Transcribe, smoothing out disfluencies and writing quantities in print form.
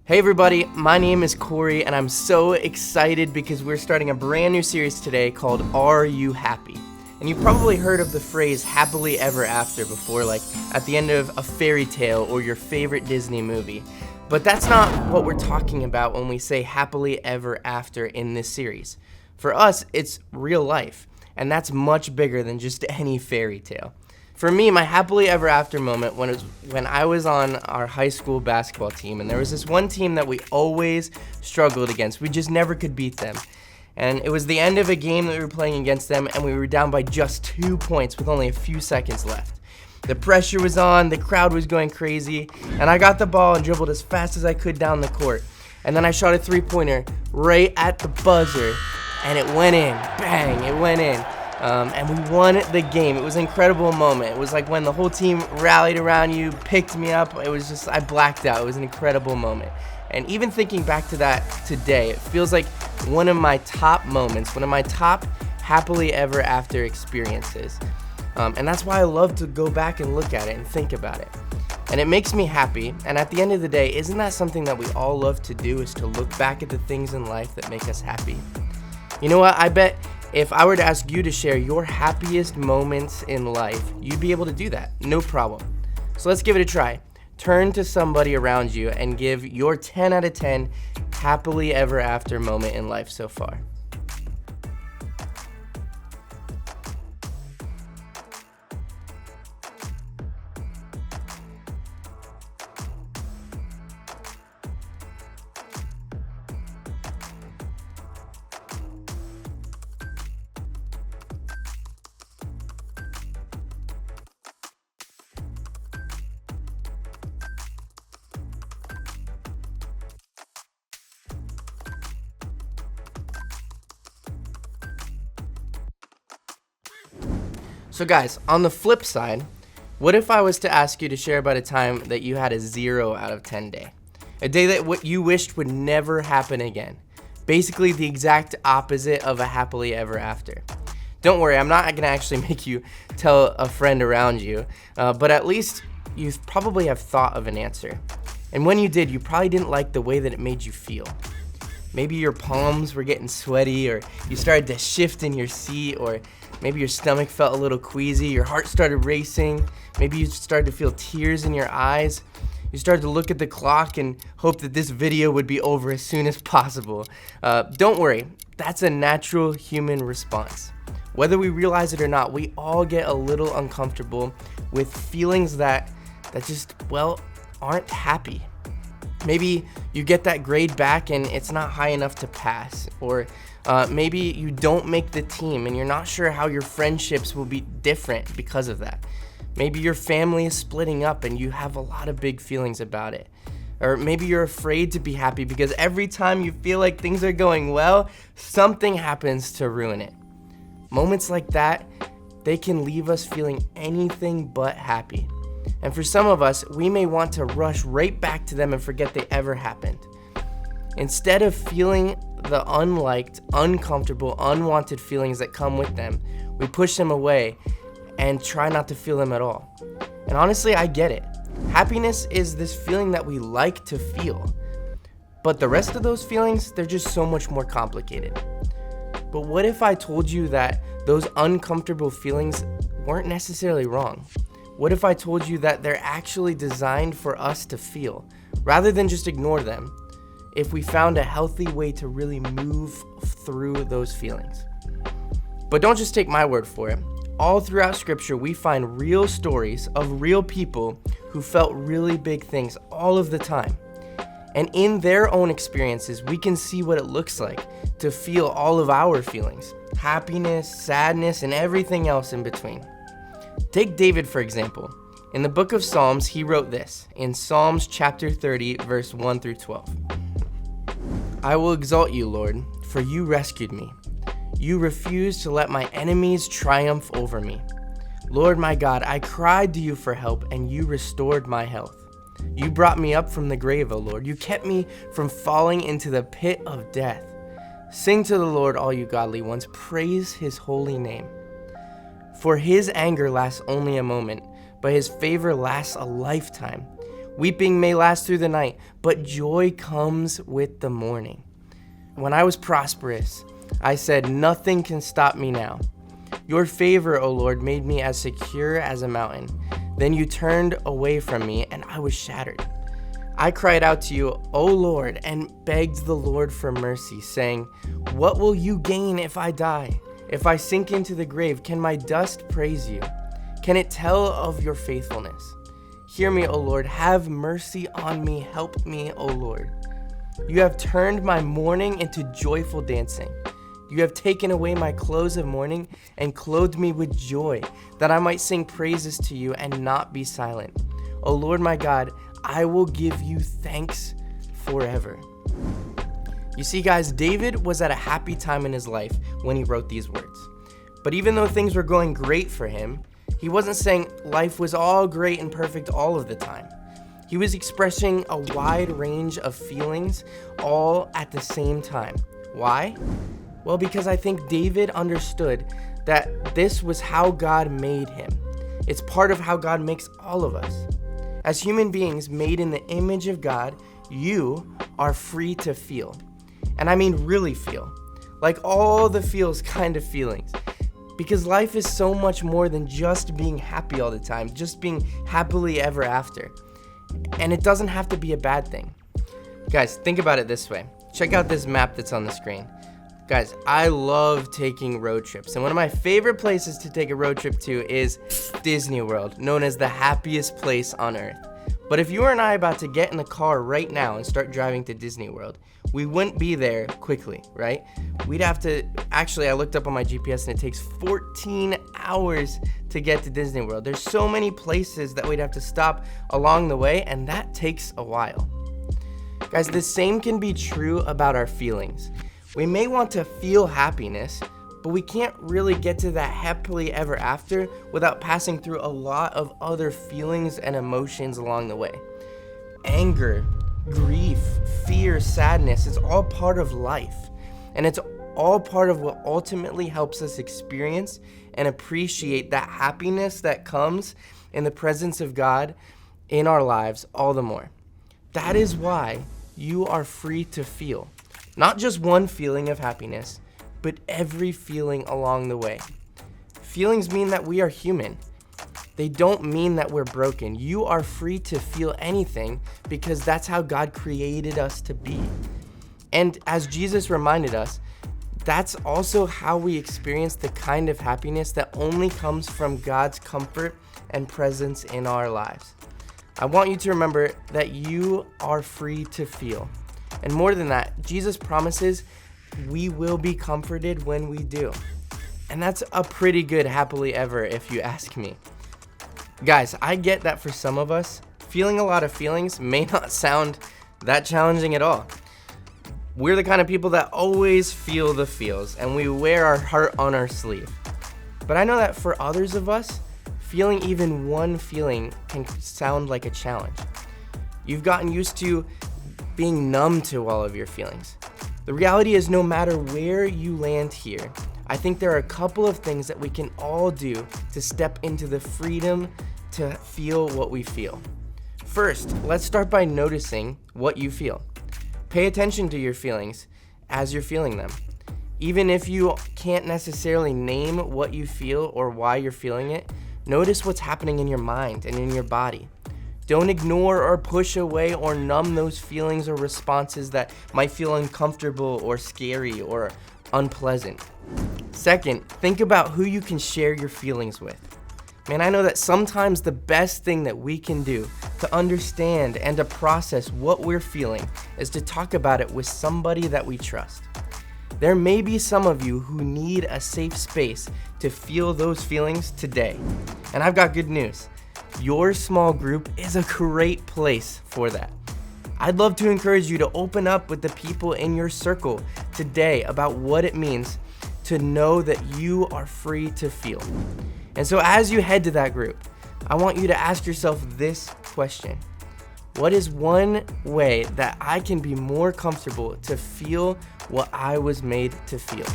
Hey everybody, my name is Corey and I'm so excited because we're starting a brand new series today called RU Happy. And you've probably heard of the phrase happily ever after before, like at the end of a fairy tale or your favorite Disney movie. But that's not what we're talking about when we say happily ever after in this series. For us, it's real life, and that's much bigger than just any fairy tale. For me, my happily ever after moment was when I was on our high school basketball team, and there was this one team that we always struggled against. We just never could beat them. And it was the end of a game that we were playing against them, and we were down by just 2 points with only a few seconds left. The pressure was on, the crowd was going crazy, and I got the ball and dribbled as fast as I could down the court. And then I shot a three-pointer right at the buzzer, and it went in. Bang, it went in. And we won the game. It was an incredible moment. It was like when the whole team rallied around you, picked me up. It was just, I blacked out. It was an incredible moment. And even thinking back to that today, it feels like one of my top moments, one of my top happily ever after experiences. And that's why I love to go back and look at it and think about it. And it makes me happy. And at the end of the day, isn't that something that we all love to do, is to look back at the things in life that make us happy? You know what? I bet if I were to ask you to share your happiest moments in life, you'd be able to do that, no problem. So let's give it a try. Turn to somebody around you and give your 10 out of 10 happily ever after moment in life so far. So guys, on the flip side, what if I was to ask you to share about a time that you had a 0 out of 10 day? A day that what you wished would never happen again. Basically the exact opposite of a happily ever after. Don't worry, I'm not gonna actually make you tell a friend around you, but at least you probably have thought of an answer. And when you did, you probably didn't like the way that it made you feel. Maybe your palms were getting sweaty, or you started to shift in your seat, or maybe your stomach felt a little queasy, your heart started racing, maybe you started to feel tears in your eyes. You started to look at the clock and hope that this video would be over as soon as possible. Don't worry, that's a natural human response. Whether we realize it or not, we all get a little uncomfortable with feelings that just, well, aren't happy. Maybe you get that grade back and it's not high enough to pass, or maybe you don't make the team and you're not sure how your friendships will be different because of that. Maybe your family is splitting up and you have a lot of big feelings about it. Or maybe you're afraid to be happy because every time you feel like things are going well, something happens to ruin it. Moments like that, they can leave us feeling anything but happy. And for some of us, we may want to rush right back to them and forget they ever happened. Instead of feeling the unliked, uncomfortable, unwanted feelings that come with them, we push them away and try not to feel them at all. And honestly, I get it. Happiness is this feeling that we like to feel. But the rest of those feelings, they're just so much more complicated. But what if I told you that those uncomfortable feelings weren't necessarily wrong? What if I told you that they're actually designed for us to feel, rather than just ignore them, if we found a healthy way to really move through those feelings? But don't just take my word for it. All throughout Scripture, we find real stories of real people who felt really big things all of the time. And in their own experiences, we can see what it looks like to feel all of our feelings, happiness, sadness, and everything else in between. Take David, for example. In the book of Psalms, he wrote this in Psalms chapter 30, verse 1 through 12. I will exalt you, Lord, for you rescued me. You refused to let my enemies triumph over me. Lord my God, I cried to you for help, and you restored my health. You brought me up from the grave, O Lord. You kept me from falling into the pit of death. Sing to the Lord, all you godly ones. Praise his holy name. For his anger lasts only a moment, but his favor lasts a lifetime. Weeping may last through the night, but joy comes with the morning. When I was prosperous, I said, nothing can stop me now. Your favor, O Lord, made me as secure as a mountain. Then you turned away from me, and I was shattered. I cried out to you, O Lord, and begged the Lord for mercy, saying, what will you gain if I die? If I sink into the grave, can my dust praise you? Can it tell of your faithfulness? Hear me, O Lord, have mercy on me, help me, O Lord. You have turned my mourning into joyful dancing. You have taken away my clothes of mourning and clothed me with joy, that I might sing praises to you and not be silent. O Lord my God, I will give you thanks forever. You see, guys, David was at a happy time in his life when he wrote these words. But even though things were going great for him, he wasn't saying life was all great and perfect all of the time. He was expressing a wide range of feelings all at the same time. Why? Well, because I think David understood that this was how God made him. It's part of how God makes all of us. As human beings made in the image of God, you are free to feel. And I mean really feel. Like all the feels kind of feelings. Because life is so much more than just being happy all the time, just being happily ever after. And it doesn't have to be a bad thing. Guys, think about it this way. Check out this map that's on the screen. Guys, I love taking road trips, and one of my favorite places to take a road trip to is Disney World, known as the happiest place on earth. But if you and I about to get in the car right now and start driving to Disney World, we wouldn't be there quickly, right? We'd have to, actually I looked up on my GPS and it takes 14 hours to get to Disney World. There's so many places that we'd have to stop along the way, and that takes a while. Guys, the same can be true about our feelings. We may want to feel happiness, but we can't really get to that happily ever after without passing through a lot of other feelings and emotions along the way. Anger, grief, fear, sadness, it's all part of life. And it's all part of what ultimately helps us experience and appreciate that happiness that comes in the presence of God in our lives all the more. That is why you are free to feel. Not just one feeling of happiness, but every feeling along the way. Feelings mean that we are human. They don't mean that we're broken. You are free to feel anything because that's how God created us to be. And as Jesus reminded us, that's also how we experience the kind of happiness that only comes from God's comfort and presence in our lives. I want you to remember that you are free to feel. And more than that, Jesus promises we will be comforted when we do. And that's a pretty good happily ever if you ask me. Guys, I get that for some of us, feeling a lot of feelings may not sound that challenging at all. We're the kind of people that always feel the feels, and we wear our heart on our sleeve. But I know that for others of us, feeling even one feeling can sound like a challenge. You've gotten used to being numb to all of your feelings. The reality is, no matter where you land here, I think there are a couple of things that we can all do to step into the freedom to feel what we feel. First, let's start by noticing what you feel. Pay attention to your feelings as you're feeling them. Even if you can't necessarily name what you feel or why you're feeling it, notice what's happening in your mind and in your body. Don't ignore or push away or numb those feelings or responses that might feel uncomfortable or scary or unpleasant. Second, think about who you can share your feelings with. Man, I know that sometimes the best thing that we can do to understand and to process what we're feeling is to talk about it with somebody that we trust. There may be some of you who need a safe space to feel those feelings today. And I've got good news. Your small group is a great place for that. I'd love to encourage you to open up with the people in your circle today about what it means to know that you are free to feel. And so as you head to that group, I want you to ask yourself this question. What is one way that I can be more comfortable to feel what I was made to feel?